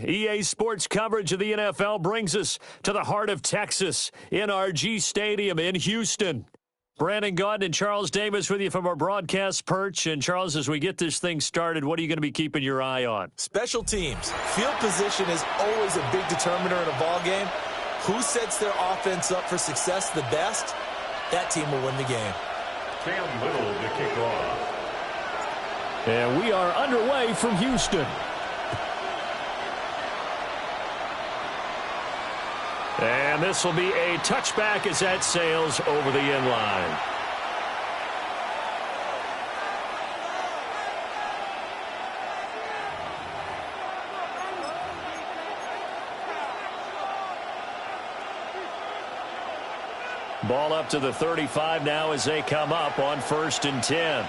EA Sports coverage of the NFL brings us to the heart of Texas, NRG Stadium in Houston. Brandon Gaudin and Charles Davis with you from our broadcast perch. And, Charles, as we get this thing started, what are you going to be keeping your eye on? Special teams. Field position is always a big determiner in a ball game. Who sets their offense up for success the best, that team will win the game. Cam Little to kick off. And we are underway from Houston. And this will be a touchback as that sails over the end line. Ball up to the 35 now as they come up on 1st and 10.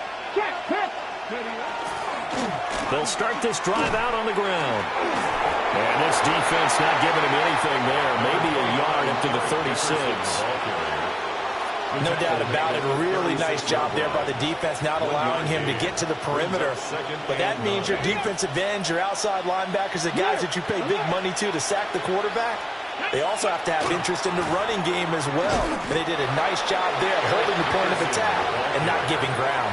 They'll start this drive out on the ground. And this defense not giving him anything there. Maybe a yard up to the 36. No doubt about it. Really nice job there by the defense, not allowing him to get to the perimeter. But that means your defensive ends, your outside linebackers, the guys that you pay big money to sack the quarterback, they also have to have interest in the running game as well. And they did a nice job there holding the point of attack and not giving ground.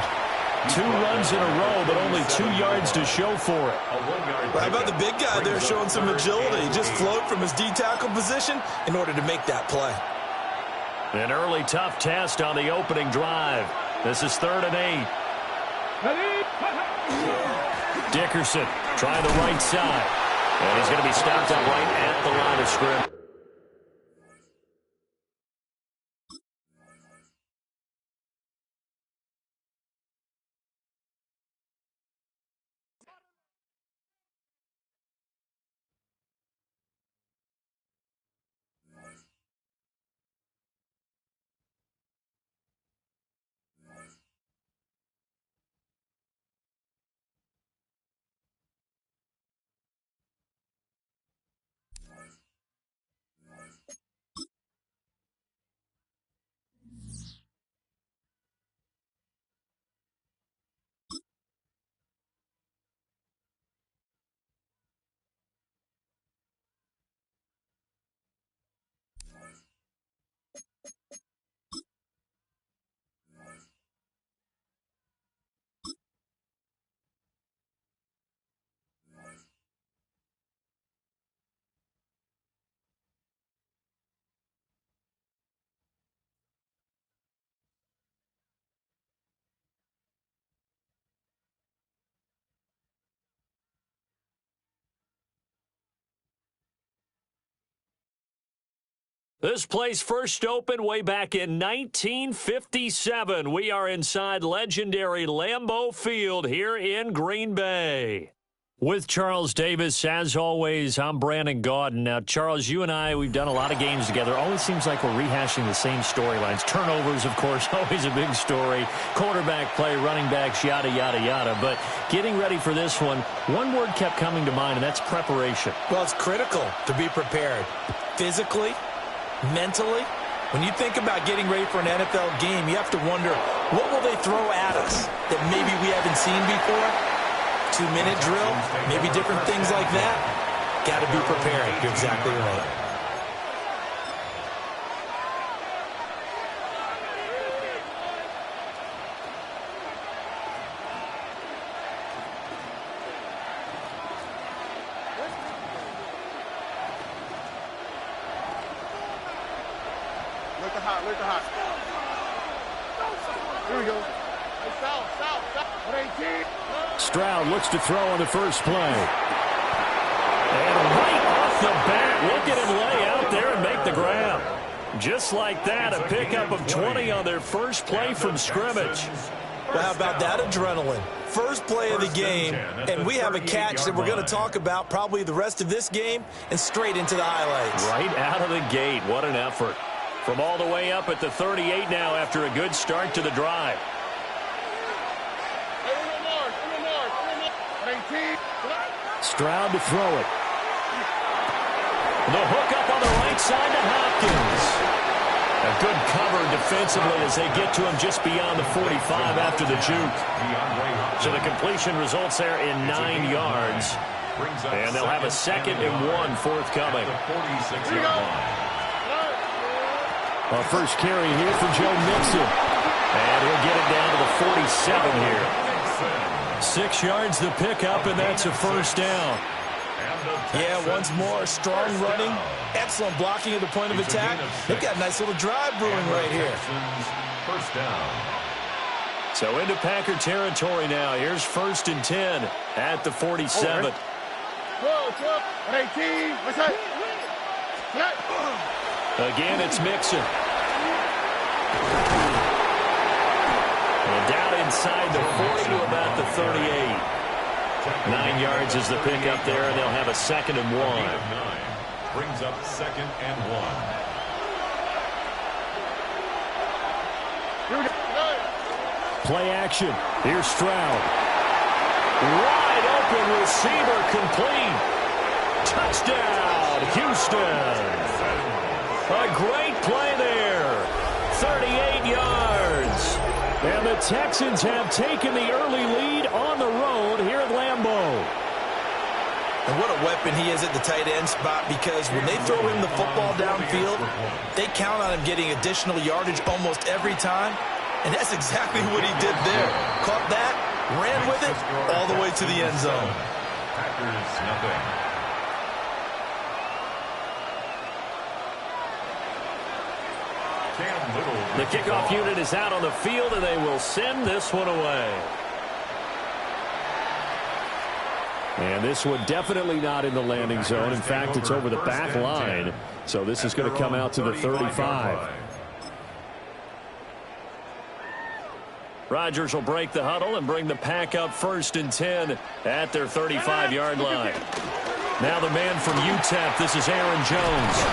2 runs in a row, but only 2 yards to show for it. How about the big guy there showing some agility? He just float from his D-tackle position in order to make that play. An early tough test on the opening drive. This is 3rd and 8. Dickerson trying the right side. And he's going to be stopped up right at the line of scrimmage. This place first opened way back in 1957. We are inside legendary Lambeau Field here in Green Bay. With Charles Davis, as always, I'm Brandon Gaudin. Now, Charles, you and I, we've done a lot of games together. Always seems like we're rehashing the same storylines. Turnovers, of course, always a big story. Quarterback play, running backs, yada, yada, yada. But getting ready for this one word kept coming to mind, and that's preparation. Well, it's critical to be prepared physically, mentally. When you think about getting ready for an NFL game, you have to wonder, what will they throw at us that maybe we haven't seen before? 2-minute drill, maybe different things like that. Got to be prepared. You're exactly right. Look hot. Here we go. Hey, south. 18. Stroud looks to throw on the first play. And right off the bat, look at him lay out there and make the grab. Just like that, a pickup of 20 on their first play from scrimmage. Well, how about that adrenaline? First play of the game, and we have a catch that we're going to talk about probably the rest of this game and straight into the highlights. Right out of the gate, what an effort. From all the way up at the 38 now after a good start to the drive. Stroud to throw it. The hook up on the right side to Hopkins. A good cover defensively as they get to him just beyond the 45 after the juke. So the completion results there in 9 yards. And they'll have a 2nd and 1 forthcoming. Our first carry here for Joe Mixon. And he'll get it down to the 47 here. 6 yards the pickup, and that's a first down. Yeah, once more, strong running, excellent blocking at the point of attack. They've got a nice little drive brewing right here. First down. So into Packer territory now. Here's 1st and 10 at the 47. 18. What's that? Again, it's Mixon. And down inside the 40 to about the 38. 9 yards is the pickup there, and they'll have a 2nd and 1. Brings up 2nd and 1. Play action. Here's Stroud. Wide open receiver complete. Touchdown, Houston. A great play there. 38 yards. And the Texans have taken the early lead on the road here at Lambeau. And what a weapon he is at the tight end spot, because when they throw him the football downfield, they count on him getting additional yardage almost every time. And that's exactly what he did there. Caught that, ran with it, all the way to the end zone. Packers nothing. The kickoff unit is out on the field, and they will send this one away. And this one definitely not in the landing zone. In fact, it's over the back line. So this is going to come out to the 35. Rodgers will break the huddle and bring the pack up 1st and 10 at their 35-yard line. Now the man from UTEP, this is Aaron Jones.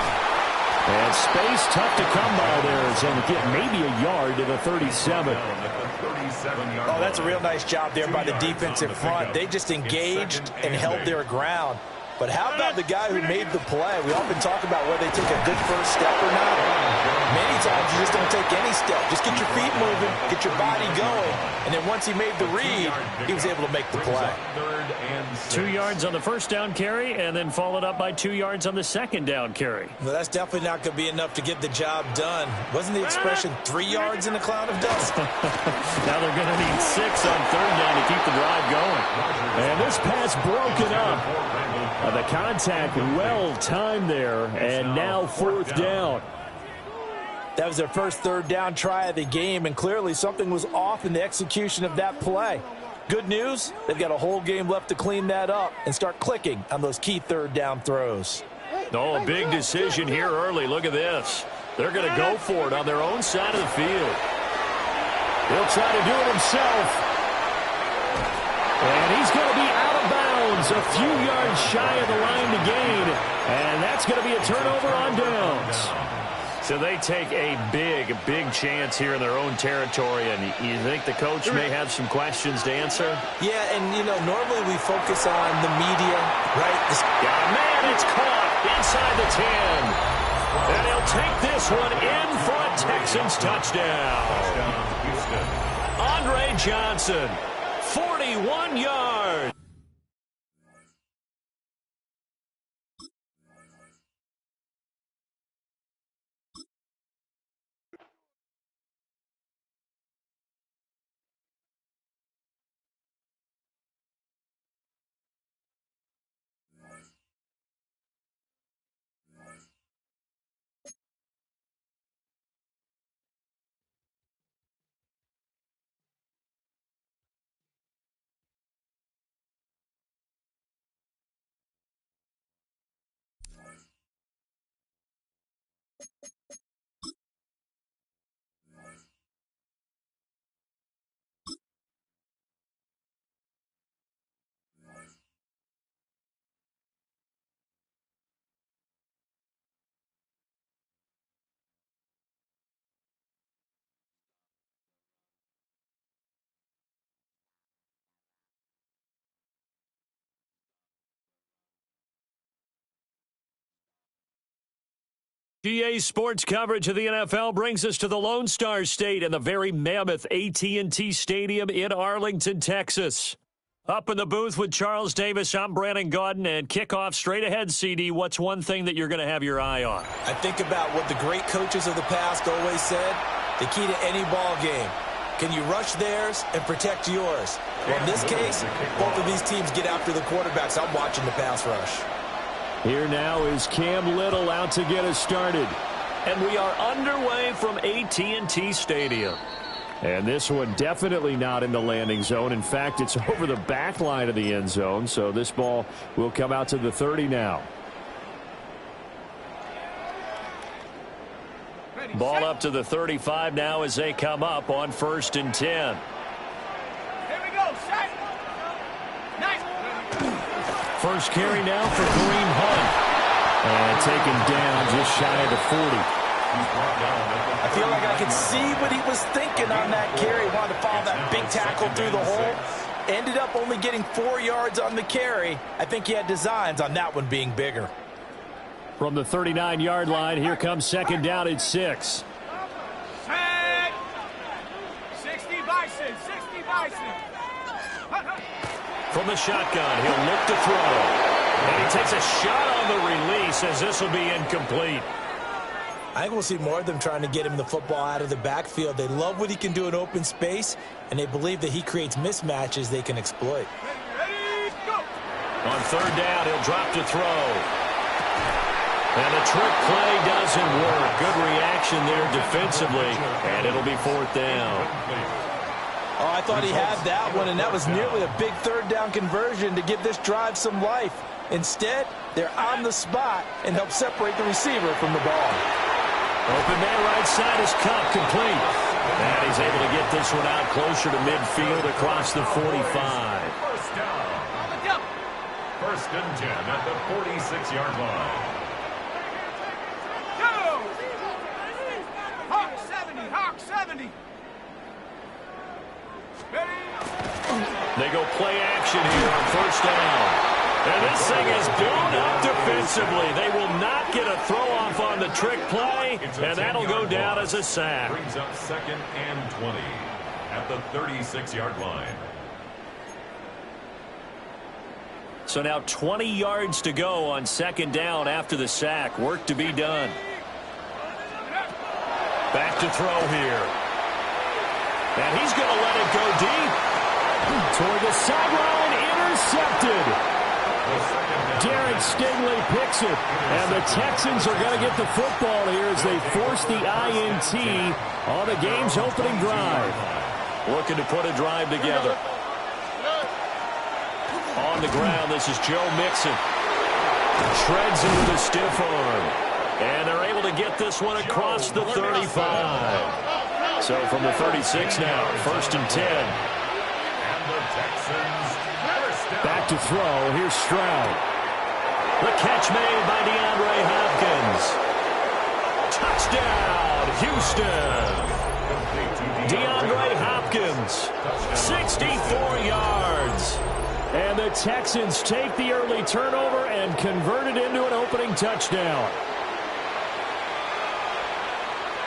And space tough to come by there as they get maybe a yard to the 37. Oh, that's a real nice job there by the defensive front. They just engaged and held their ground. But how about the guy who made the play? We often talk about whether they take a good first step or not. Many times you just don't take any step. Just get your feet moving, get your body going. And then once he made the read, he was able to make the play. 2 yards on the first down carry, and then followed up by 2 yards on the second down carry. Well, that's definitely not going to be enough to get the job done. Wasn't the expression 3 yards in a cloud of dust? Now they're going to need 6 on 3rd down to keep the drive going. And this pass broken up. The contact well timed there, and now 4th down. That was their first 3rd down try of the game, and clearly something was off in the execution of that play. Good news, they've got a whole game left to clean that up and start clicking on those key 3rd down throws. Oh, a big decision here early. Look at this. They're going to go for it on their own side of the field. He'll try to do it himself. And he's going to be out of bounds, a few yards shy of the line to gain. And that's going to be a turnover on downs. So they take a big chance here in their own territory, and you think the coach may have some questions to answer? Yeah, and, you know, normally we focus on the media, right? Man, it's caught inside the 10. And he'll take this one in for a Texans touchdown. Andre Johnson, 41 yards. GA Sports coverage of the NFL brings us to the Lone Star State and the very mammoth AT&T Stadium in Arlington, Texas. Up in the booth with Charles Davis, I'm Brandon Gaudin, and kickoff straight ahead, CD. What's one thing that you're going to have your eye on? I think about what the great coaches of the past always said. The key to any ball game. Can you rush theirs and protect yours? Well, in this case, both of these teams get after the quarterbacks. I'm watching the pass rush. Here now is Cam Little out to get us started. And we are underway from AT&T Stadium. And this one definitely not in the landing zone. In fact, it's over the back line of the end zone. So this ball will come out to the 30 now. Ball up to the 35 now as they come up on 1st and 10. Here we go, set. Nice. First carry now for Kareem Hunt. And taken down just shy of the 40. I feel like I could see what he was thinking on that carry. He wanted to follow that big tackle through the hole. Ended up only getting 4 yards on the carry. I think he had designs on that one being bigger. From the 39-yard line, here comes second down at 6. Set. 60 Bison, 60 Bison. From the shotgun, he'll look to throw. And he takes a shot on the release as this will be incomplete. I think we'll see more of them trying to get him the football out of the backfield. They love what he can do in open space, and they believe that he creates mismatches they can exploit. Ready, go. On 3rd down, he'll drop to throw. And the trick play doesn't work. Good reaction there defensively, and it'll be 4th down. Oh, I thought he had that one, and that was nearly a big 3rd down conversion to give this drive some life. Instead, they're on the spot and help separate the receiver from the ball. Open man right side is Cup, complete. And he's able to get this one out closer to midfield across the 45. First down. 1st and 10 at the 46-yard line. Go. Hawk 70, Hawk 70. Ready. They go play action here on 1st down. And this thing is blown up defensively. They will not get a throw off on the trick play, and that'll go down as a sack. Brings up 2nd and 20 at the 36-yard line. So now 20 yards to go on 2nd down after the sack. Work to be done. Back to throw here. And he's going to let it go deep. Toward the sideline, intercepted. Darren Stingley picks it, and the Texans are going to get the football here as they force the INT on the game's opening drive. Looking to put a drive together. On the ground, this is Joe Mixon. Shreds it with a stiff arm. And they're able to get this one across the 35. So from the 36 now, 1st and 10. And the Texans first down. Back to throw. Here's Stroud. The catch made by DeAndre Hopkins. Touchdown, Houston. DeAndre Hopkins, 64 yards. And the Texans take the early turnover and convert it into an opening touchdown.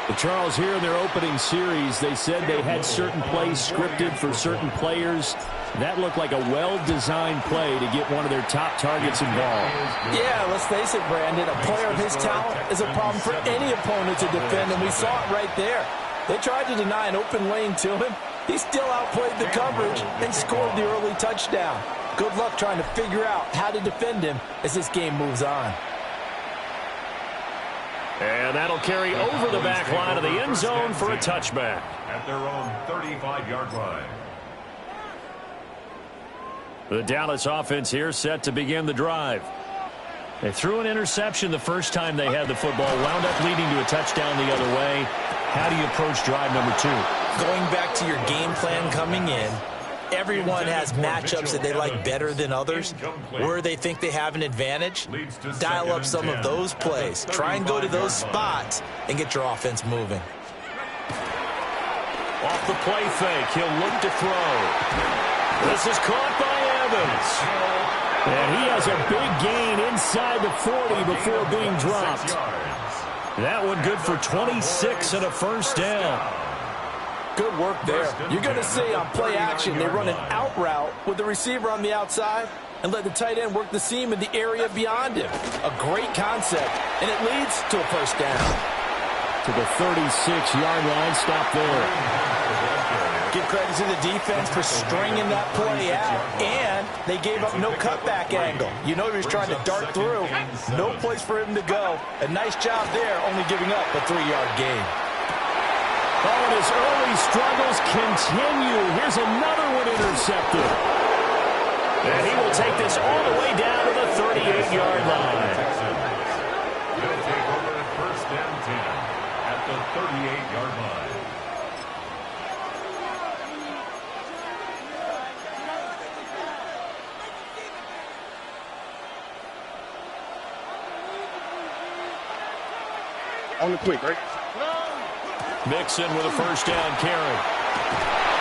The Charles, here in their opening series, they said they had certain plays scripted for certain players. That looked like a well-designed play to get one of their top targets involved. Yeah, let's face it, Brandon. A player of his talent is a problem for any opponent to defend, and we saw it right there. They tried to deny an open lane to him. He still outplayed the coverage and scored the early touchdown. Good luck trying to figure out how to defend him as this game moves on. And that'll carry over the back line of the end zone for a touchback. At their own 35-yard line. The Dallas offense here set to begin the drive. They threw an interception the first time they had the football, wound up leading to a touchdown the other way. How do you approach drive number 2? Going back to your game plan coming in, everyone has matchups that they like better than others. Where they think they have an advantage, dial up some of those plays. Try and go to those spots and get your offense moving. Off the play fake, he'll look to throw. This is caught by Evans. And he has a big gain inside the 40 before being dropped. That one good for 26 and a first down. Good work there. You're going to see on play action, they run an out route with the receiver on the outside and let the tight end work the seam in the area beyond him. A great concept, and it leads to a first down. To the 36-yard line, stop there. Give credit to the defense for stringing that play out, and they gave up no cutback angle. You know he was trying to dart through. No place for him to go. A nice job there, only giving up a 3-yard gain. Oh, and his early struggles continue. Here's another one intercepted. And he will take this all the way down to the 38-yard line. He'll take over at first and 10 at the 38-yard line. On the quick, right? Mixon with a first down carry.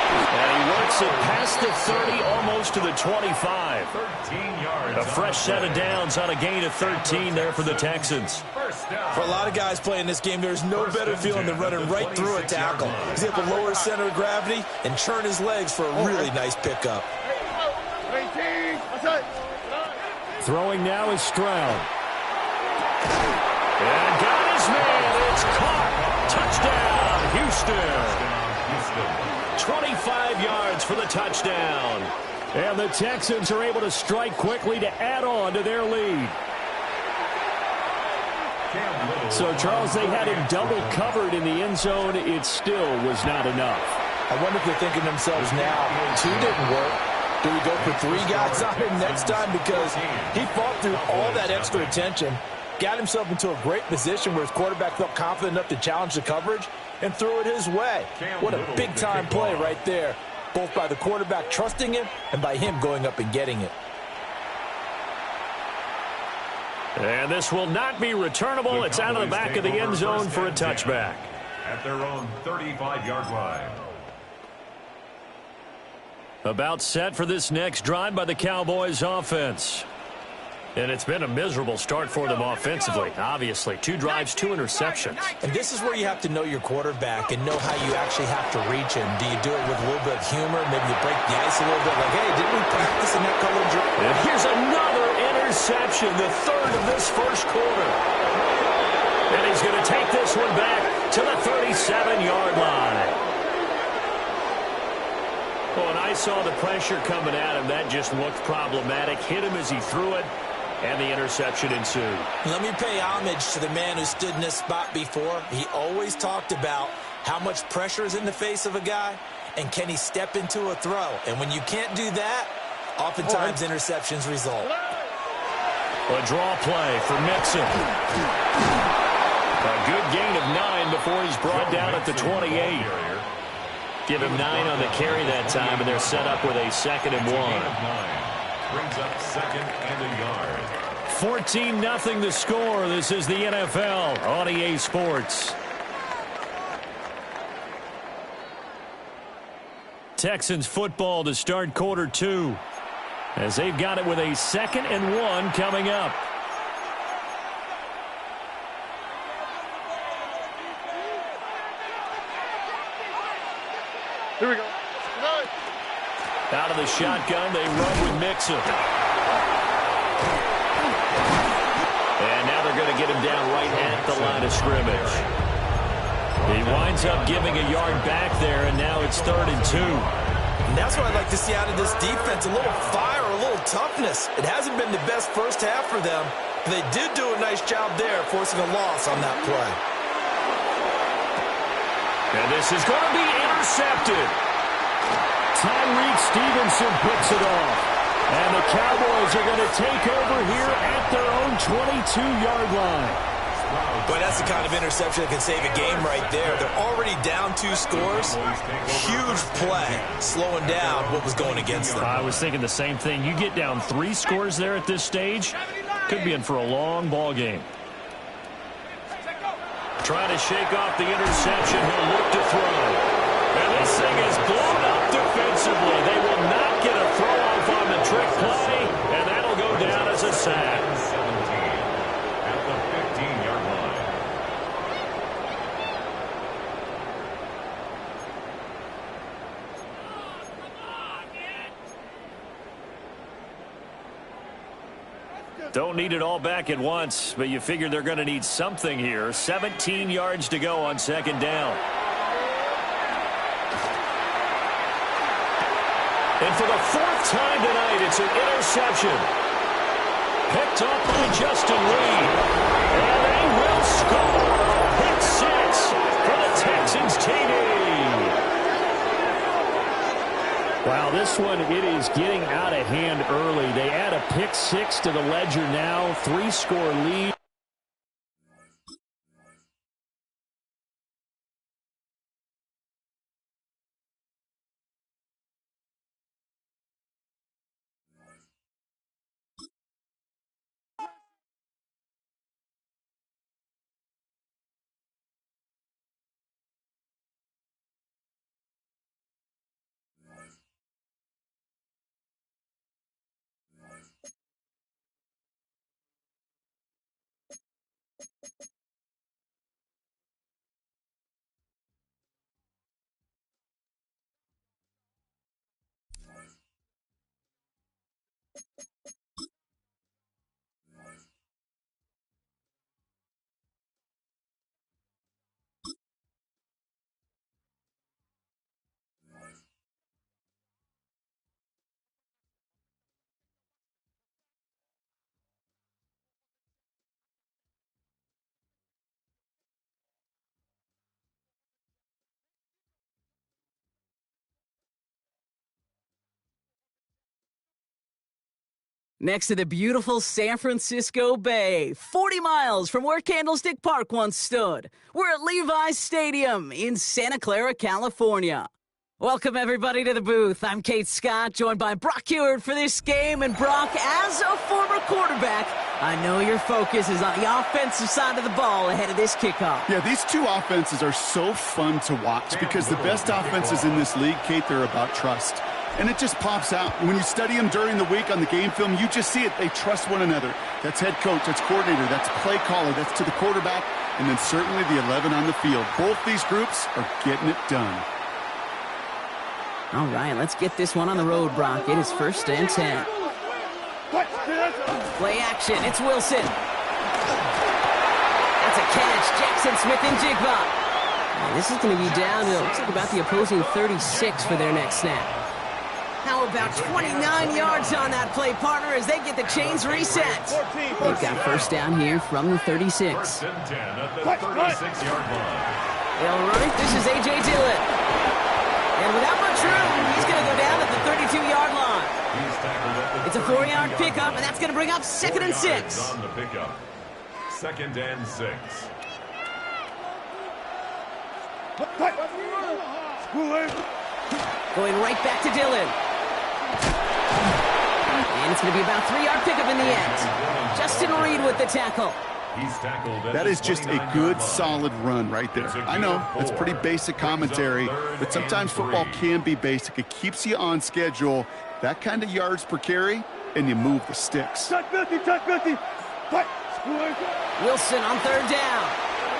And he works it past the 30, almost to the 25. 13 yards. A fresh set of downs on a gain of 13 there for the Texans. First down. For a lot of guys playing this game, there's no better feeling than running right through a tackle. He's able to lower his center of gravity and churn his legs for a really nice pickup. 18. What's that? Throwing now is Stroud. And got his man. It's caught. Touchdown, Houston. 25 yards for the touchdown. And the Texans are able to strike quickly to add on to their lead. So, Charles, they had him double covered in the end zone. It still was not enough. I wonder if they're thinking to themselves now, 2 didn't work. Do we go for 3 guys on him next time? Because he fought through all that extra attention, got himself into a great position where his quarterback felt confident enough to challenge the coverage and threw it his way. What a big-time play right there, both by the quarterback trusting him and by him going up and getting it. And this will not be returnable. It's out of the back of the end zone for a touchback. At their own 35-yard line. About set for this next drive by the Cowboys offense. And it's been a miserable start for them offensively, obviously. 2 drives, 2 interceptions. And this is where you have to know your quarterback and know how you actually have to reach him. Do you do it with a little bit of humor? Maybe you break the ice a little bit, like, hey, didn't we practice in that color drill? And here's another interception, the 3rd of this first quarter. And he's going to take this one back to the 37-yard line. Well, and I saw the pressure coming at him. That just looked problematic. Hit him as he threw it. And the interception ensued. Let me pay homage to the man who stood in this spot before. He always talked about how much pressure is in the face of a guy and can he step into a throw. And when you can't do that, oftentimes interceptions result. A draw play for Mixon. A good gain of 9 before he's brought down at the 28. Give him 9 on the carry that time, and they're set up with a 2nd and 1. Brings up 2nd and a yard. 14-0 the score. This is the NFL on EA Sports. Texans football to start quarter 2. As they've got it with a 2nd and 1 coming up. Here we go. Out of the shotgun, they run with Mixon. And now they're going to get him down right at the line of scrimmage. He winds up giving a yard back there, and now it's 3rd and 2. And that's what I'd like to see out of this defense, a little fire, a little toughness. It hasn't been the best first half for them, but they did do a nice job there, forcing a loss on that play. And this is going to be intercepted. Tyreek Stevenson picks it off. And the Cowboys are going to take over here at their own 22-yard line. Boy, that's the kind of interception that can save a game right there. They're already down 2 scores. Huge play, slowing down what was going against them. I was thinking the same thing. You get down 3 scores there at this stage, could be in for a long ball game. Trying to shake off the interception. He'll look to throw. And this thing is blown up defensively. They will not get a throw-off on the trick play, and that'll go down as a sack. 17 at the 15-yard line. Don't need it all back at once, but you figure they're going to need something here. 17 yards to go on second down. And for the fourth time tonight, it's an interception. Picked up by Justin Reed. And they will score. Pick 6 for the Texans TD. Wow, this one, it is getting out of hand early. They add a pick 6 to the ledger now. 3-score lead. Next to the beautiful San Francisco Bay, 40 miles from where Candlestick Park once stood. We're at Levi's Stadium in Santa Clara, California. Welcome, everybody, to the booth. I'm Kate Scott, joined by Brock Huard for this game. And Brock, as a former quarterback, I know your focus is on the offensive side of the ball ahead of this kickoff. Yeah, these two offenses are so fun to watch because the best offenses in this league, Kate, they're about trust. And it just pops out. When you study them during the week on the game film, you just see it. They trust one another. That's head coach, that's coordinator, that's play caller, that's to the quarterback, and then certainly the 11 on the field. Both these groups are getting it done. All right, let's get this one on the road, Brock. It is 1st and 10. Play action. It's Wilson. That's a catch. Jackson Smith-Njigba. And this is going to be down to, looks like about the opposing 36 for their next snap. How about 29 yards on that play, partner, as they get the chains reset. They've got 1st down here from the 36. 1st and 10 at the 36-yard line. They'll run it. This is A.J. Dillon. And without much room, he's going to go down at the 32-yard line. It's a 4-yard pickup, and that's going to bring up 2nd and 6. On the pickup. 2nd and 6. Going right back to Dillon. And it's going to be about a 3-yard pickup in the end. Justin Reed with the tackle. That is just a good, solid run right there. I know, it's pretty basic commentary, but sometimes football can be basic. It keeps you on schedule, that kind of yards per carry, and you move the sticks. Wilson on 3rd down.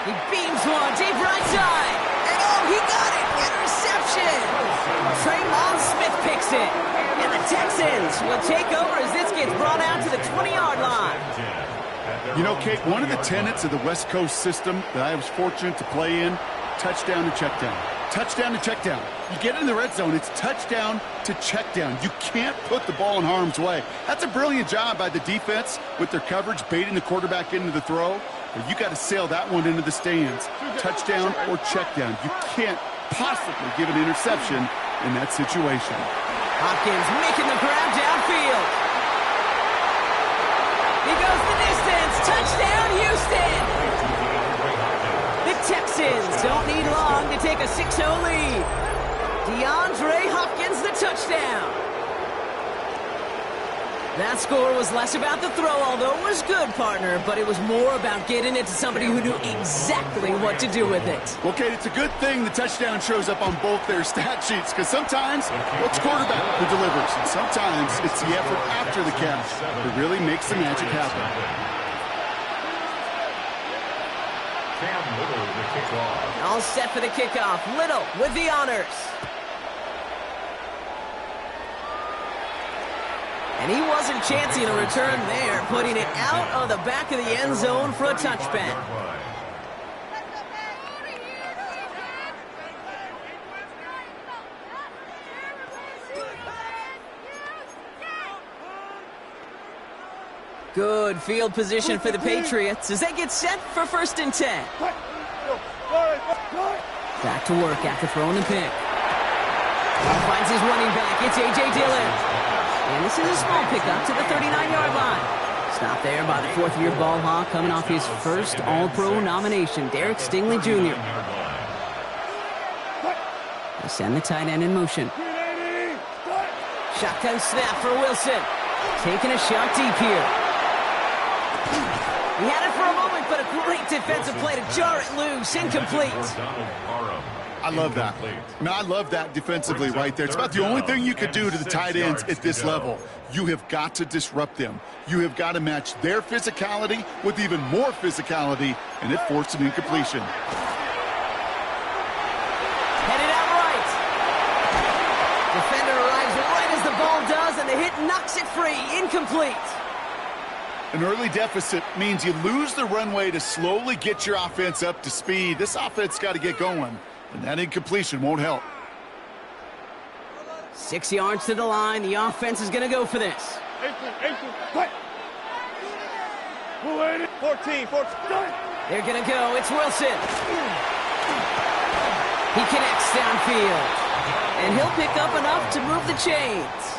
He beams one deep right side. And oh, he got it! Interception! Traymon Smith picks it. And the Texans will take over as this gets brought out to the 20-yard line. You know, Kate, one of the tenets of the West Coast system that I was fortunate to play in, touchdown to check down. Touchdown to check down. You get in the red zone, it's touchdown to check down. You can't put the ball in harm's way. That's a brilliant job by the defense with their coverage, baiting the quarterback into the throw. But you got to sail that one into the stands. Touchdown or check down. You can't possibly give an interception in that situation. Hopkins making the grab downfield. He goes the distance. Touchdown, Houston. The Texans don't need long to take a 6-0 lead. DeAndre Hopkins, the touchdown. That score was less about the throw, although it was good, partner, but it was more about getting it to somebody who knew exactly what to do with it. Well, Kate, it's a good thing the touchdown shows up on both their stat sheets, because sometimes it's quarterback who delivers, and sometimes it's the effort after the catch that really makes the magic happen. Cam Little with the kickoff. All set for the kickoff. Little with the honors. And he wasn't chancing a return there, putting it out of the back of the end zone for a touchback. Good field position for the Patriots as they get set for 1st and 10. Back to work after throwing the pick. Finds his running back. It's A.J. Dillon. And this is a small pickup to the 39-yard line. Stopped there by the 4th-year ball hawk coming off his first All-Pro nomination, Derek Stingley Jr. They send the tight end in motion. Shotgun snap for Wilson. Taking a shot deep here. He had it for a moment, but a great defensive play to jar it loose. Incomplete. I love that. I mean, I love that defensively right there. It's about the only thing you could do to the tight ends at this level. You have got to disrupt them. You have got to match their physicality with even more physicality, and it forced an incompletion. Headed out right. Defender arrives right as the ball does, and the hit knocks it free. Incomplete. An early deficit means you lose the runway to slowly get your offense up to speed. This offense got to get going, and that incompletion won't help. 6 yards to the line. The offense is going to go for this. 14. They're going to go. It's Wilson. He connects downfield. And he'll pick up enough to move the chains.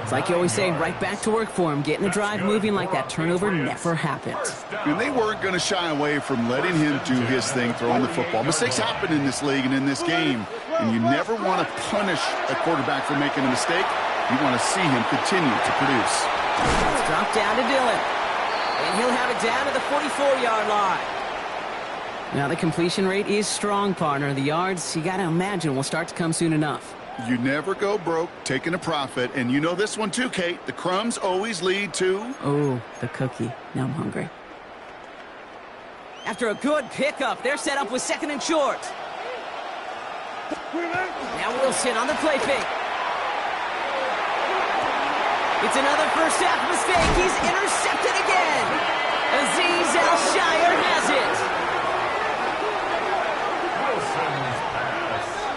It's like you always say, right back to work for him. Getting the drive moving like that turnover never happened. And they weren't going to shy away from letting him do his thing throwing the football. Mistakes happen in this league and in this game. And you never want to punish a quarterback for making a mistake. You want to see him continue to produce. It's dropped down to Dillon. And he'll have it down to the 44-yard line. Now the completion rate is strong, partner. The yards, you got to imagine, will start to come soon enough. You never go broke taking a profit. And you know this one too, Kate. The crumbs always lead to... Oh, the cookie. Now I'm hungry. After a good pickup, they're set up with 2nd and short. Now Wilson on the play fake. It's another first half mistake. He's intercepted again. Azeez Al-Shaair has it.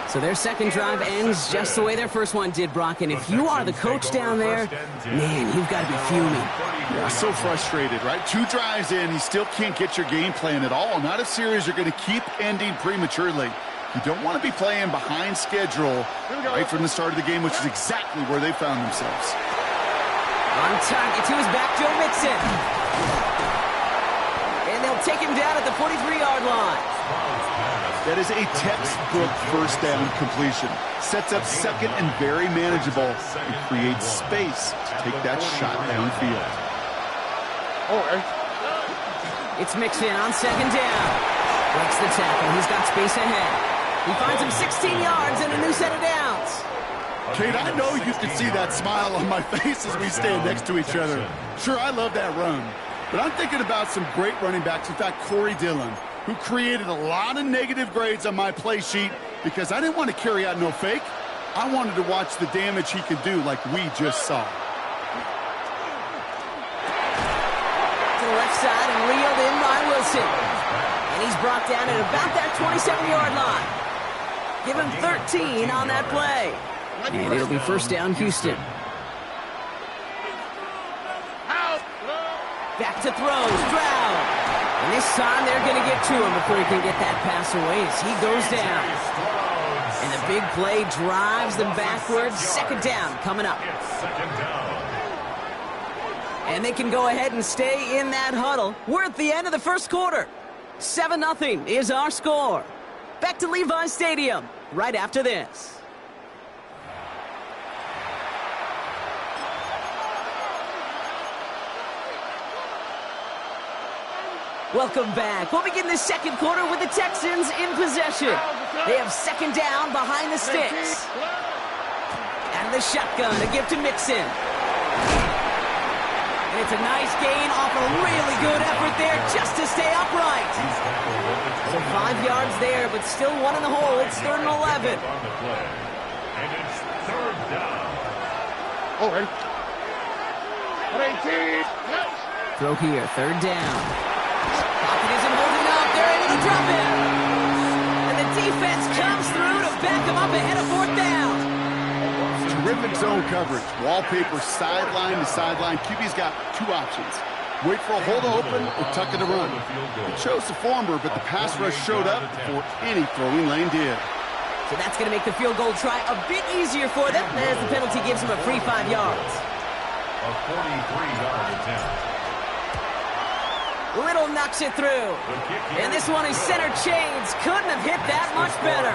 So their second drive ends just the way their first one did, Brock. And if you are the coach down there, man, you've got to be fuming. Yeah, so frustrated, right? 2 drives in, you still can't get your game plan at all. Not a series you're going to keep ending prematurely. You don't want to be playing behind schedule right from the start of the game, which is exactly where they found themselves. On target to his back, Joe Mixon. And they'll take him down at the 43-yard line. That is a textbook first down completion. Sets up second and very manageable and creates space to take that shot downfield. It's Mixon on 2nd down. Breaks the tackle. He's got space ahead. He finds him 16 yards and a new set of downs. Kate, I know you can see that smile on my face as we stand next to each other. Sure, I love that run. But I'm thinking about some great running backs. In fact, Corey Dillon, who created a lot of negative grades on my play sheet because I didn't want to carry out no fake. I wanted to watch the damage he could do like we just saw. To the left side and reeled in by Wilson. And he's brought down at about that 27-yard line. Give him 13 on that play. And it'll be first down, Houston. Back to throw, Stroud. And this time they're going to get to him before he can get that pass away as he goes down. And the big play drives them backwards. 2nd down coming up. And they can go ahead and stay in that huddle. We're at the end of the first quarter. 7-0 is our score. Back to Levi's Stadium right after this. Welcome back. We'll begin the second quarter with the Texans in possession. They have 2nd down behind the sticks. Out of the shotgun, a give to Mixon. And it's a nice gain off a really good effort there just to stay upright. So 5 yards there, but still one in the hole. It's 3rd and 11. And it's 3rd down. Throw here, third down. Pocket isn't holding up. They're able to drop it. And the defense comes through to back them up ahead of fourth down. Terrific zone coverage. Wallpaper sideline to sideline. QB's got two options. Wait for a hole to open or tuck it to run. He chose the former, but the pass rush showed up before any throwing lane did. So that's going to make the field goal try a bit easier for them as the penalty gives them a free 5 yards. A 43-yard attempt. Little knocks it through. And this one is center chains. Couldn't have hit that much better.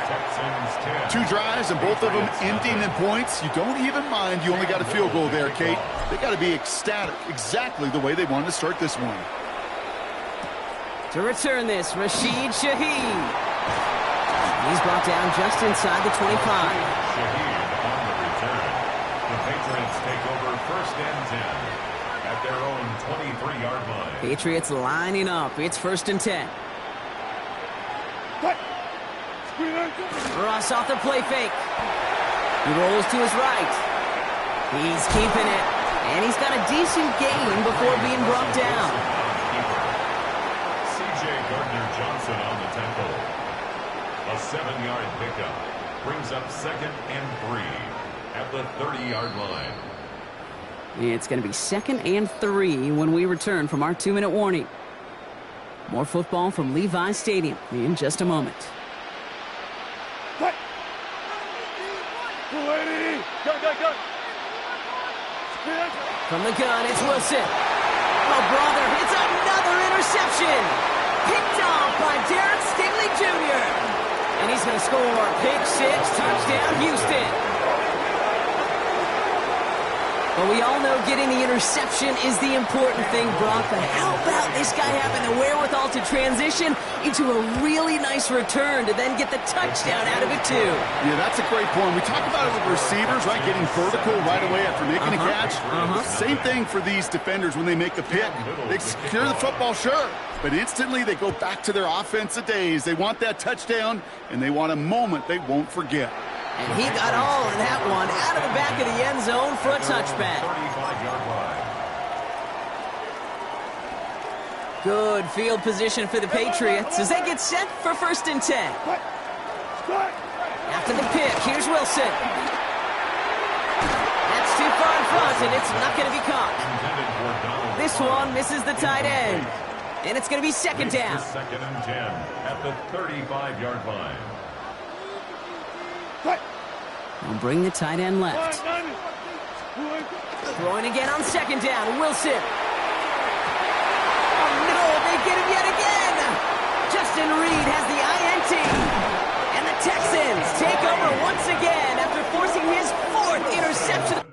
2 drives and both of them ending in points. You don't even mind you only got a field goal there, Kate. They got to be ecstatic, exactly the way they wanted to start this one. To return this, Rashid Shaheed. He's brought down just inside the 25. Shaheed on the return. The Patriots take over first and 10 at their own 23-yard line. Patriots lining up. It's first and 10. Ross off the play fake. He rolls to his right. He's keeping it. And he's got a decent gain before being brought down. C.J. Gardner-Johnson on the tackle. A 7-yard pickup brings up second and 3 at the 30-yard line. It's going to be second and 3 when we return from our 2-minute warning. More football from Levi Stadium in just a moment. From the gun, it's Wilson. Oh, brother, it's another interception. Picked off by Derek Stingley Jr. And he's going to score. Pick 6, touchdown, Houston. But we all know getting the interception is the important thing, Brock. But how about this guy having the wherewithal to transition into a really nice return to then get the touchdown out of it, too? Yeah, that's a great point. We talk about it with receivers, right? Getting vertical right away after making a catch. Same thing for these defenders when they make the pick. They secure the football, sure. But instantly they go back to their offensive days. They want that touchdown, and they want a moment they won't forget. And he got all of that one out of the back of the end zone for a touchback. 35-yard line. Good field position for the Patriots as they get set for first and 10. After the pick, here's Wilson. That's too far in front, and it's not going to be caught. This one misses the tight end. And it's going to be second down. Second and 10 at the 35-yard line. We'll bring the tight end left. Throwing again on second down. Wilson. Oh, no, they get him yet again. Justin Reed has the INT. And the Texans take over once again after forcing his 4th interception.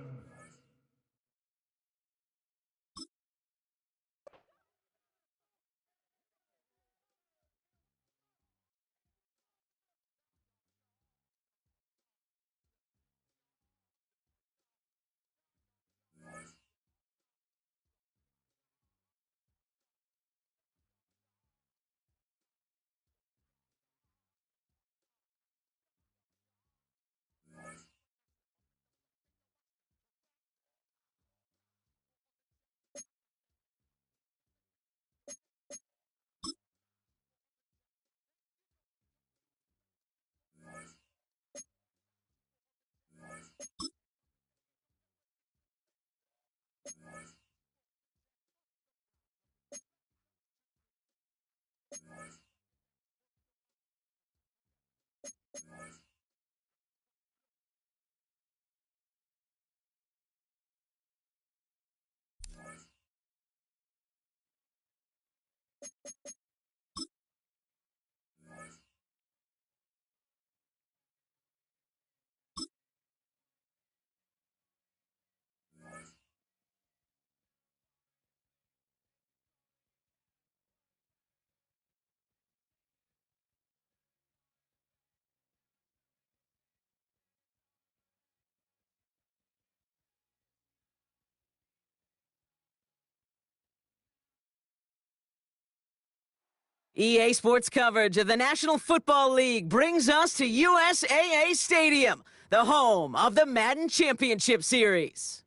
EA Sports coverage of the National Football League brings us to USAA Stadium, the home of the Madden Championship Series.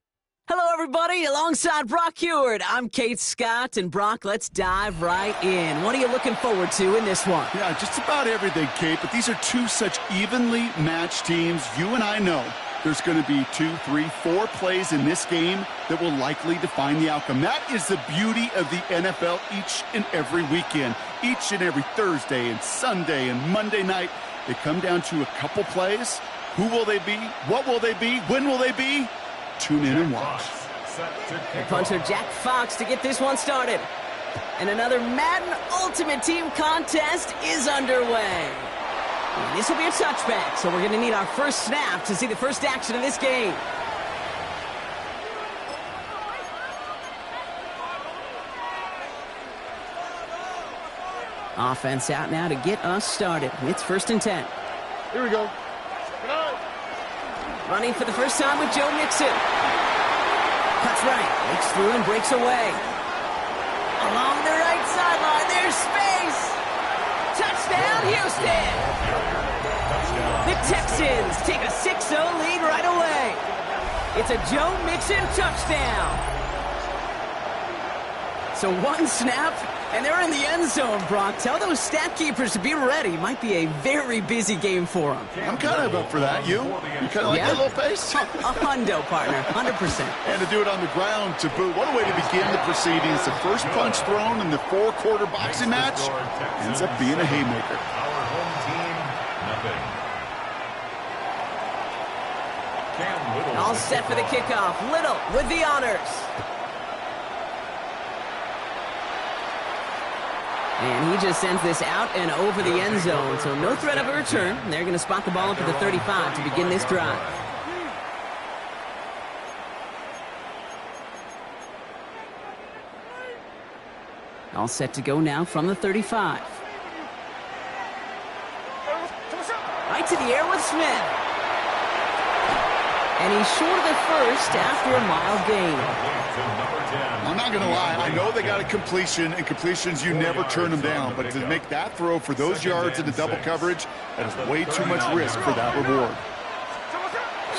Hello, everybody. Alongside Brock Heward, I'm Kate Scott. And, Brock, let's dive right in. What are you looking forward to in this one? Yeah, just about everything, Kate. But these are two such evenly matched teams. You and I know there's going to be 2, 3, 4 plays in this game that will likely define the outcome. That is the beauty of the NFL each and every weekend. Each and every Thursday and Sunday and Monday night, they come down to a couple plays. Who will they be? What will they be? When will they be? Tune in and watch. The punter Jack Fox to get this one started. And another Madden Ultimate Team contest is underway. And this will be a touchback, so we're going to need our first snap to see the first action of this game. Offense out now to get us started. It's 1st and 10. Here we go. Running for the first time with Joe Mixon. Cuts right, breaks through and breaks away. Along the right sideline, there's space. Touchdown, Houston. The Texans take a 6-0 lead right away. It's a Joe Mixon touchdown. So one snap, and they're in the end zone, Brock. Tell those stat keepers to be ready. Might be a very busy game for them. I'm kind of up for that. You kind of like that little pace? A hundo, partner, 100%. And to do it on the ground to boot. What a way to begin the proceedings. The first punch thrown in the 4-quarter boxing match ends up being a haymaker. Our home team, nothing. Cam Little. All set for the kickoff. Little with the honors. And he just sends this out and over the end zone, so no threat of a return. They're going to spot the ball up at the 35 to begin this drive. All set to go now from the 35. Right to the air with Smith. And he's short of the first after a mild gain. I'm not going to lie. I know they got a completion, and completions, you never turn them down. But to make that throw for those yards into double coverage, that is way too much risk for that reward.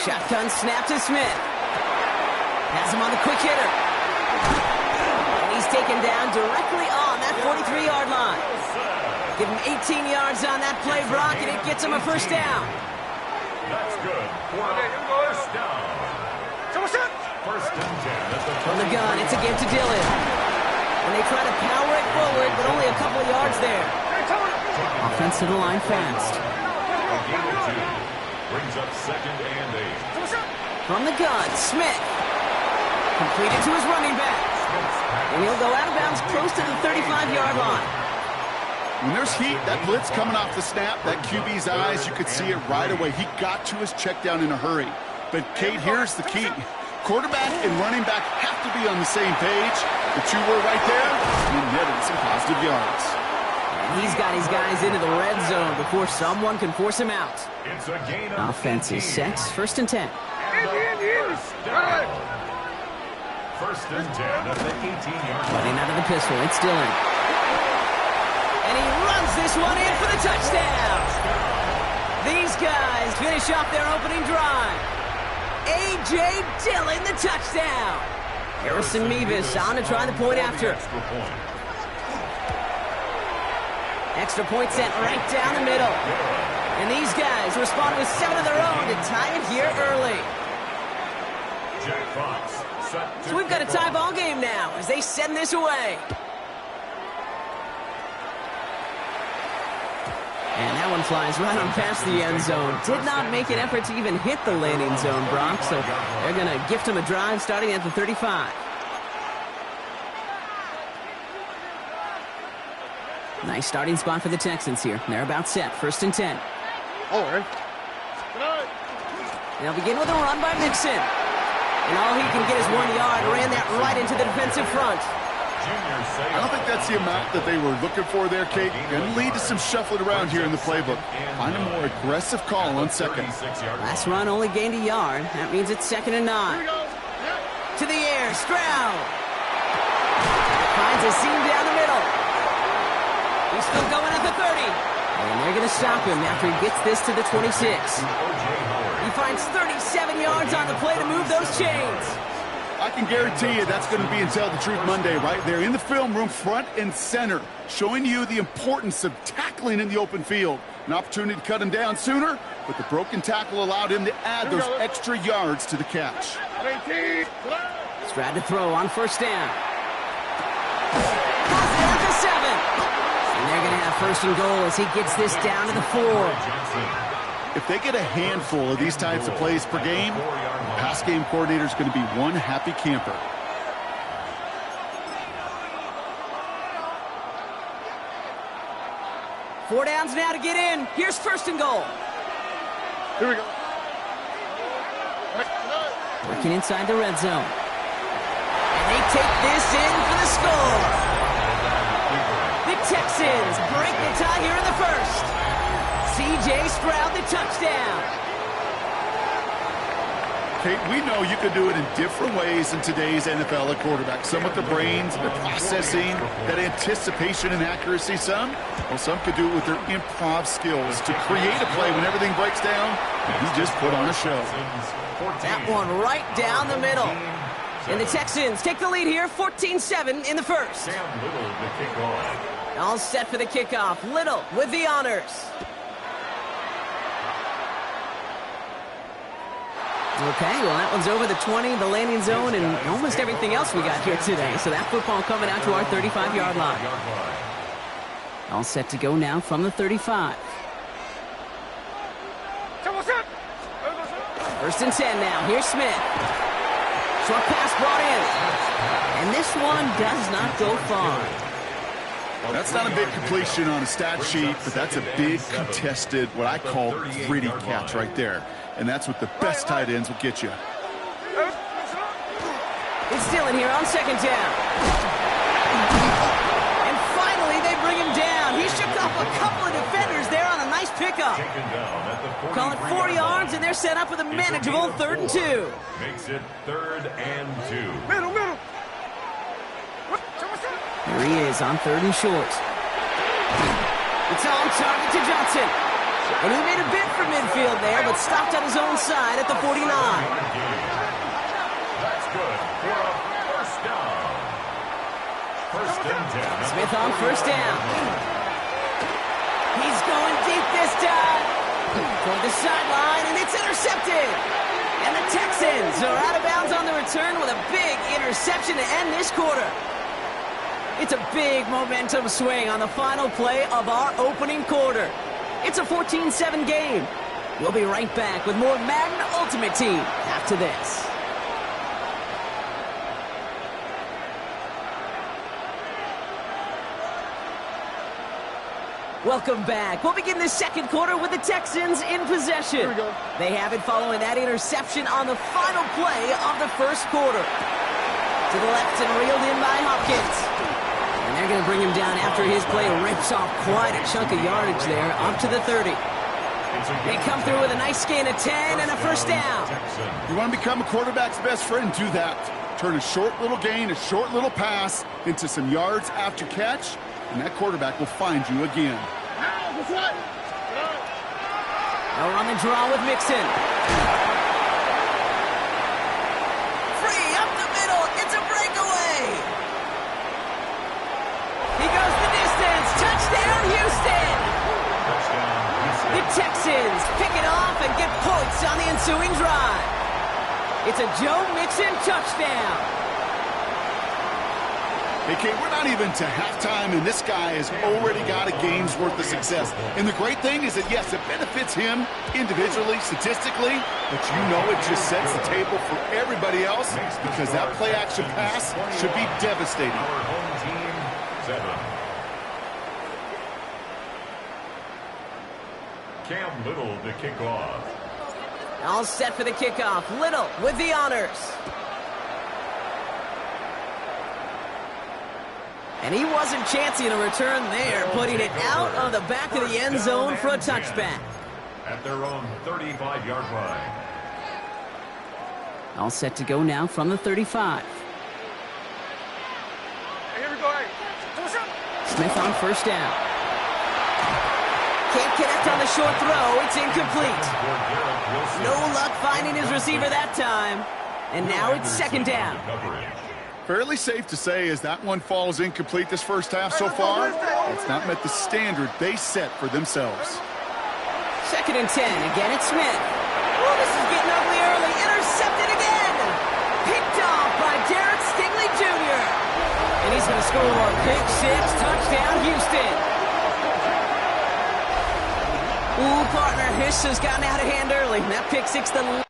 Shotgun snap to Smith. Has him on the quick hitter. And he's taken down directly on that 43-yard line. Give him 18 yards on that play, Brock, and it gets him a first down. That's good for a first down. First and 10. From the gun, it's again to Dillon. And they try to power it forward, but only a couple of yards there. Offense to the line fast. A gain of 2. Brings up 2nd and 8. From the gun, Smith. Completed to his running back. And he'll go out of bounds close to the 35-yard line. When there's heat, that blitz coming off the snap, that QB's eyes, you could see it right away. He got to his check down in a hurry. But, Kate, here's the key. Quarterback and running back have to be on the same page. The two were right there, and netted some positive yards. And he's got his guys into the red zone before someone can force him out. It's a gain of Offense is set. 1st and 10. First and 10 at the 18-yard line. Running out of the pistol, it's Dillon. And he runs this one in for the touchdown. These guys finish off their opening drive. A.J. Dillon, the touchdown. Harrison Mevis on to try the point after. Extra point sent right down the middle. And these guys respond with 7 of their own to tie it here early. Jack Fox set to So we've got a tie ball game now as they send this away. And that one flies right on past the end zone. Did not make an effort to even hit the landing zone, Brock, so they're going to gift him a drive starting at the 35. Nice starting spot for the Texans here. They're about set. 1st and 10. All right. They'll begin with a run by Mixon. And all he can get is 1 yard. Ran that right into the defensive front. I don't think that's the amount that they were looking for there, Kate. Going to lead to some shuffling around here in the playbook. Find a more aggressive call on second. Last run only gained a yard. That means it's 2nd and 9. To the air, Stroud. Finds a seam down the middle. He's still going at the 30. And they're going to stop him after he gets this to the 26. He finds 37 yards on the play to move those chains. I can guarantee you that's going to be in Tell the Truth Monday right there in the film room, front and center, showing you the importance of tackling in the open field. An opportunity to cut him down sooner, but the broken tackle allowed him to add those extra yards to the catch. Strad to throw on first down. Pass down to 7. And they're going to have first and goal as he gets this down to the 4. If they get a handful of these types of plays per game, the pass game coordinator is going to be one happy camper. Four downs now to get in. Here's first and goal. Here we go. Working inside the red zone. And they take this in for the score. The Texans break the tie here in the first. C.J. Stroud, the touchdown. Kate, we know you can do it in different ways in today's NFL at quarterback. Some with their brains, their processing, that anticipation and accuracy. Some could do it with their improv skills to create a play when everything breaks down. And he just put on a show. That one right down the middle. And the Texans take the lead here, 14-7 in the first. All set for the kickoff. Little with the honors. Okay, well, that one's over the 20, the landing zone, and almost everything else we got here today. So that football coming out to our 35-yard line. All set to go now from the 35. First and 10 now. Here's Smith. Short pass brought in. And this one does not go far. That's not a big completion on a stat sheet, but that's a big contested, what I call gritty catch right there. And that's what the best tight ends will get you. It's still in here on second down. And finally, they bring him down. He shook off a couple of defenders there on a nice pickup. Call it 4 yards, and they're set up with a manageable 3rd and 2. Makes it 3rd and 2. Middle. Here he is on 3rd and short. It's on target to Johnson. And he made a bid for midfield there, but stopped on his own side at the 49. That's good for a first down. First and 10. Smith on first down. He's going deep this time. For the sideline, and it's intercepted. And the Texans are out of bounds on the return with a big interception to end this quarter. It's a big momentum swing on the final play of our opening quarter. It's a 14-7 game. We'll be right back with more Madden Ultimate Team after this. Welcome back. We'll begin the second quarter with the Texans in possession. They have it following that interception on the final play of the first quarter. To the left and reeled in by Hopkins. And they're going to bring him down after his play rips off quite a chunk of yardage there, up to the 30. They come through with a nice gain of 10 and a first down. You want to become a quarterback's best friend, do that. Turn a short little gain, a short little pass into some yards after catch, and that quarterback will find you again. They'll run the draw with Mixon. Free up the middle. It's a breakaway. He goes the distance. Touchdown, Houston. The Texans pick it off and get points on the ensuing drive. It's a Joe Mixon touchdown. Hey, Kate, we're not even to halftime, and this guy has already got a game's worth of success. And the great thing is that, yes, it benefits him individually, statistically, but you know it just sets the table for everybody else because that play-action pass should be devastating. Our home team, 7. Cam Little to kick off. All set for the kickoff. Little with the honors. And he wasn't chancing a return there, putting it out of the back of the end zone for a touchback. At their own 35-yard line. All set to go now from the 35. Here we go. Smith on first down. Can't connect on the short throw. It's incomplete. No luck finding his receiver that time. And now it's second down. Fairly safe to say as that one falls incomplete this first half so far, it's not met the standard they set for themselves. Second and 10. Again, it's Smith. Oh, this is getting ugly early. Intercepted again. Picked off by Derek Stingley Jr. And he's going to score. Pick six. Touchdown, Houston. Ooh, partner, Hiss has gotten out of hand early. That pick six, the...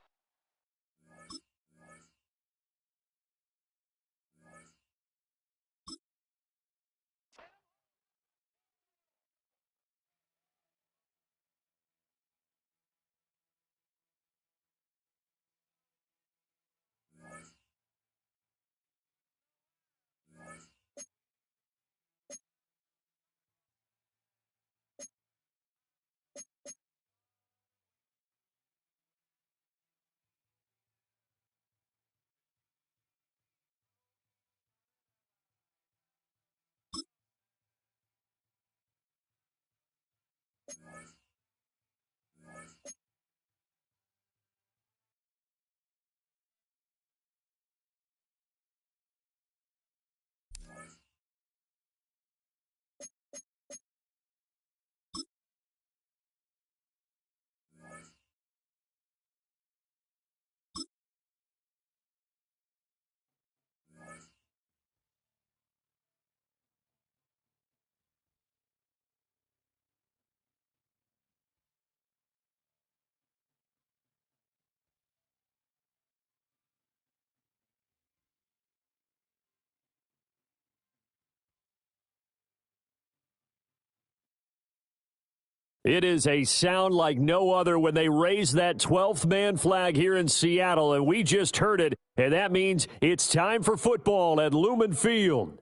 It is a sound like no other when they raise that 12th man flag here in Seattle, and we just heard it, and that means it's time for football at Lumen Field.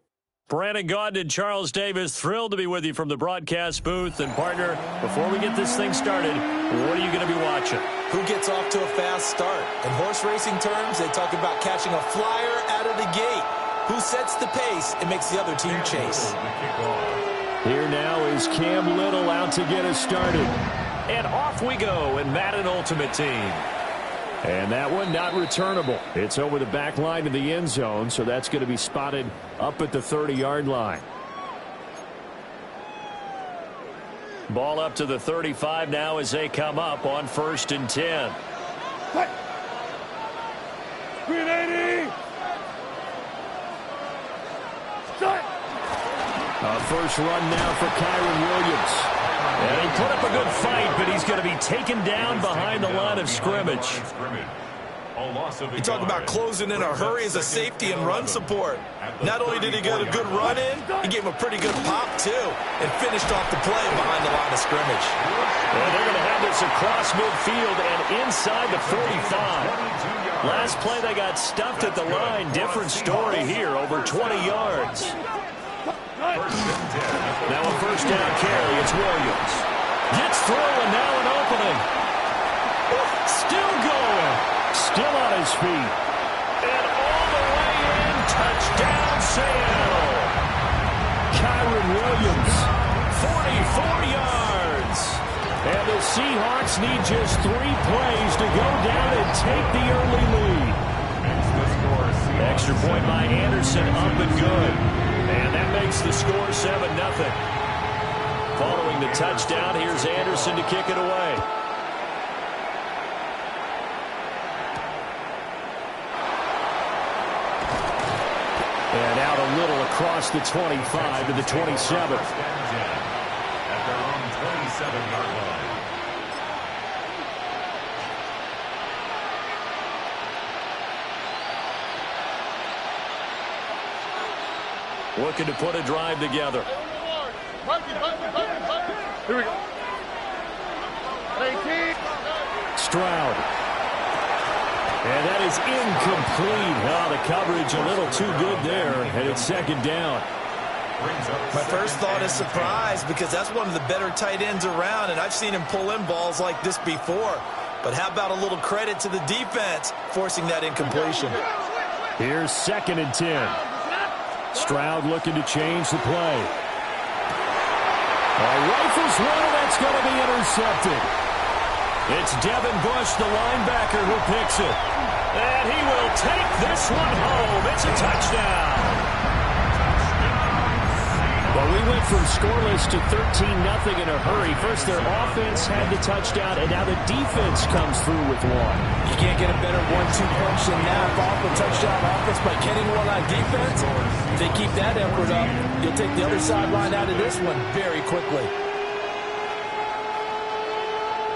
Brandon Gaudin and Charles Davis, thrilled to be with you from the broadcast booth. And, partner, before we get this thing started, what are you going to be watching? Who gets off to a fast start? In horse racing terms, they talk about catching a flyer out of the gate. Who sets the pace and makes the other team chase? Here now is Cam Little out to get us started. And off we go in Madden Ultimate Team. And that one not returnable. It's over the back line of the end zone, so that's going to be spotted up at the 30-yard line. Ball up to the 35 now as they come up on 1st and 10. Green 80. Start. First run now for Kyren Williams. And he put up a good fight, but he's going to be taken down behind the line of scrimmage. You talk about closing in a hurry as a safety and run support. Not only did he get a good run in, he gave him a pretty good pop, too, and finished off the play behind the line of scrimmage. Well, they're going to have this across midfield and inside the 45. Last play, they got stuffed at the line. Different story here, over 20 yards. Now a first down carry, it's Williams. Gets through and now an opening. Still going. Still on his feet. And all the way in, touchdown Seattle. Kyren Williams. 44 yards. And the Seahawks need just 3 plays to go down and take the early lead. Extra point by Anderson, up and good. And that makes the score 7-0. Following the touchdown, here's Anderson to kick it away. And out a little across the 25 to the 27. At their own 27-yard line. Looking to put a drive together. Here we go. 18. Stroud. And that is incomplete. Oh, the coverage a little too good there, and it's second down. My first thought is surprise because that's one of the better tight ends around, and I've seen him pull in balls like this before. But how about a little credit to the defense forcing that incompletion? Here's 2nd and 10. Stroud looking to change the play. Rifles one, that's going to be intercepted. It's Devin Bush, the linebacker, who picks it. And he will take this one home. It's a touchdown. Well, we went from scoreless to 13-0 in a hurry. First, their offense had the touchdown, and now the defense comes through with one. You can't get a better 1-2 punch than that. Off a touchdown offense by getting one on defense. If they keep that effort up, you'll take the other sideline out of this one very quickly.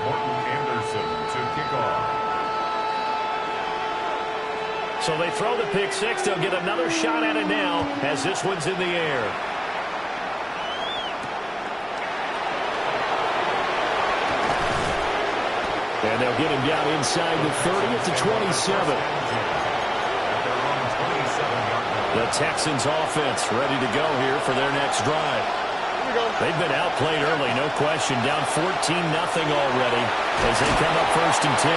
Morton Anderson to kick off. So they throw the pick six. They'll get another shot at it now as this one's in the air. And they'll get him down inside the 30 at the 27. The Texans offense ready to go here for their next drive. They've been outplayed early, no question. Down 14-0 already as they come up 1st and 10.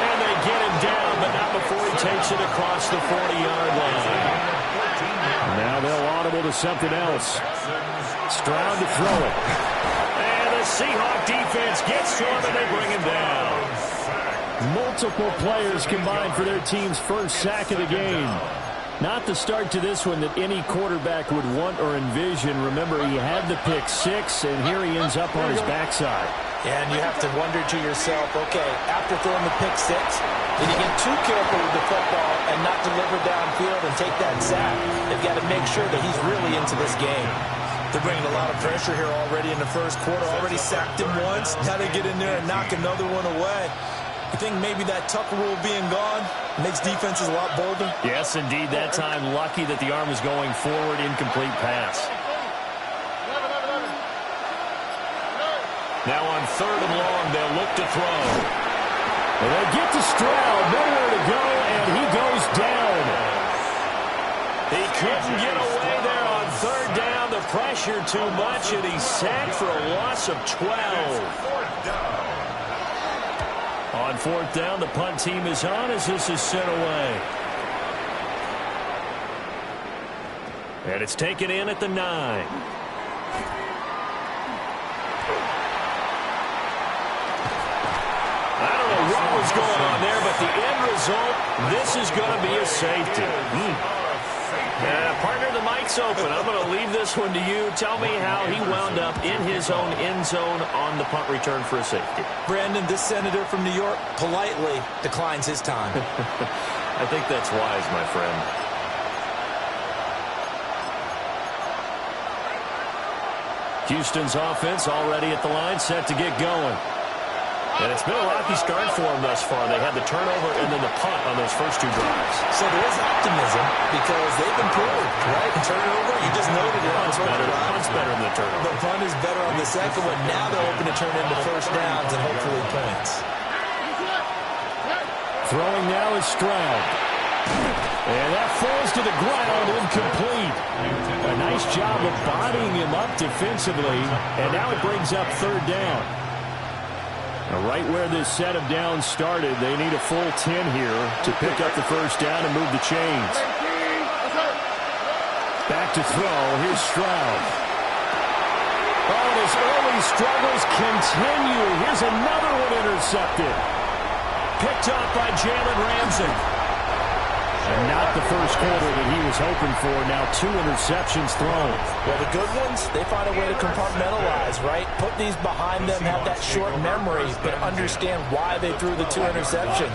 And they get him down, but not before he takes it across the 40-yard line. Now they'll audible to something else. Stroud to throw it. And the Seahawk defense gets to him, and they bring him down. Multiple players combined for their team's first sack of the game. Not the start to this one that any quarterback would want or envision. Remember, he had the pick six, and here he ends up on his backside. And you have to wonder to yourself, okay, after throwing the pick six, did he get too careful with the football and not deliver downfield and take that sack? They've got to make sure that he's really into this game. They're bringing a lot of pressure here already in the first quarter. Already sacked him once. Now they get in there and knock another one away. You think maybe that Tucker rule being gone makes defenses a lot bolder? Yes, indeed. That time, lucky that the arm was going forward. Incomplete pass. Now on 3rd and long, they'll look to throw. And they get to Stroud. Nowhere to go, and he goes down. He couldn't get away there on 3rd down. The pressure too much, and he's sacked for a loss of 12. On 4th down, the punt team is on as this is sent away. And it's taken in at the 9. I don't know what was going on there, but the end result, this is going to be a safety. Partner, the mic's open. I'm going to leave this one to you. Tell me how he wound up in his own end zone on the punt return for a safety. Brandon, this senator from New York politely declines his time. I think that's wise, my friend. Houston's offense already at the line, set to get going. And it's been a rocky start for them thus far. They had the turnover and then the punt on those first 2 drives. So there is optimism because they've improved, right? Turnover, you just noted it. Punt's better than the turnover. The punt is better on the second one. Now they're hoping to turn into first downs and hopefully points. Throwing now is Stroud. And that falls to the ground, incomplete. A nice job of bodying him up defensively. And now it brings up 3rd down. Right where this set of downs started, they need a full 10 here to pick up the first down and move the chains. Back to throw. Here's Stroud. Oh, and his early struggles continue. Here's another one intercepted. Picked up by Jalen Ramsey. And not the first quarter that he was hoping for. Now 2 interceptions thrown. Well, the good ones, they find a way to compartmentalize, right? Put these behind them, have that short memory, but understand why they threw the 2 interceptions.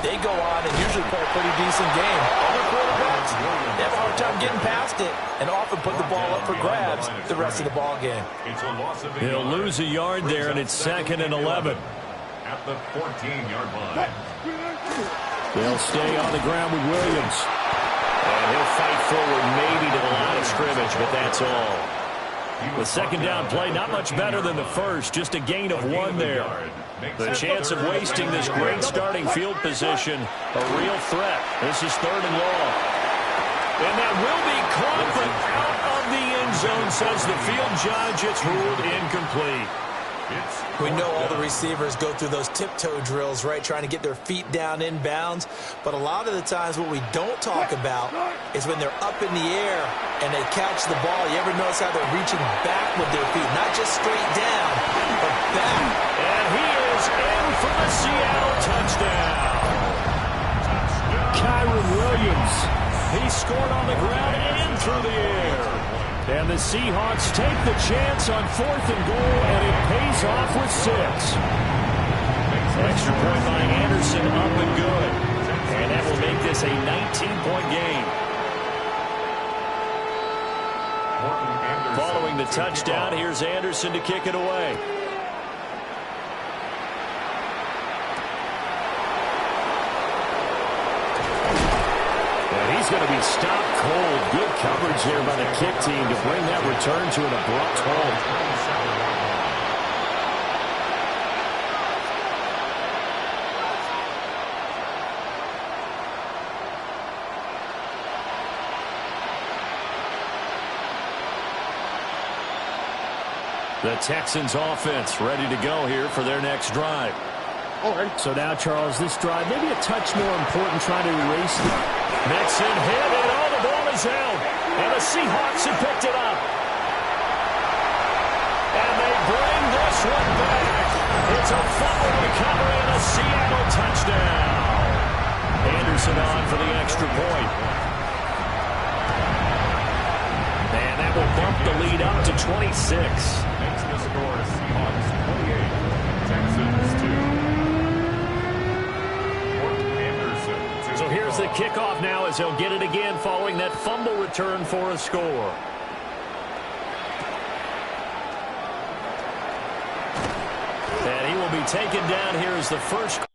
They go on and usually play a pretty decent game. Other quarterbacks, they have a hard time getting past it and often put the ball up for grabs the rest of the ball game. He'll lose a yard there, and it's 2nd and 11. At the 14-yard line. They'll stay on the ground with Williams. And he'll fight forward maybe to the line of scrimmage, but that's all. The 2nd down play, not much better than the first, just a gain of 1 there. The chance of wasting this great starting field position, a real threat. This is 3rd and long. And that will be caught, but out of the end zone, says the field judge. It's ruled incomplete. We know all the receivers go through those tiptoe drills, right, trying to get their feet down inbounds. But a lot of the times what we don't talk about is when they're up in the air and they catch the ball. You ever notice how they're reaching back with their feet? Not just straight down, but back. And he is in for the Seattle touchdown. He scored on the ground and through the air. And the Seahawks take the chance on 4th and goal, and it pays off with 6. Extra point by Anderson, up and good. And that will make this a 19-point game. Following the touchdown, here's Anderson to kick it away. He's going to be stopped cold. Good coverage there by the kick team to bring that return to an abrupt halt. The Texans offense ready to go here for their next drive. So now, Charles, this drive maybe a touch more important, trying to erase the... Mixon hit it. Oh, the ball is held. And the Seahawks have picked it up. And they bring this one back. It's a fumble recovery and a Seattle touchdown. Anderson on for the extra point. And that will bump the lead up to 26. Makes the score Seahawks 28, Texans 2. So here's the kickoff now as he'll get it again following that fumble return for a score. And he will be taken down here as the first.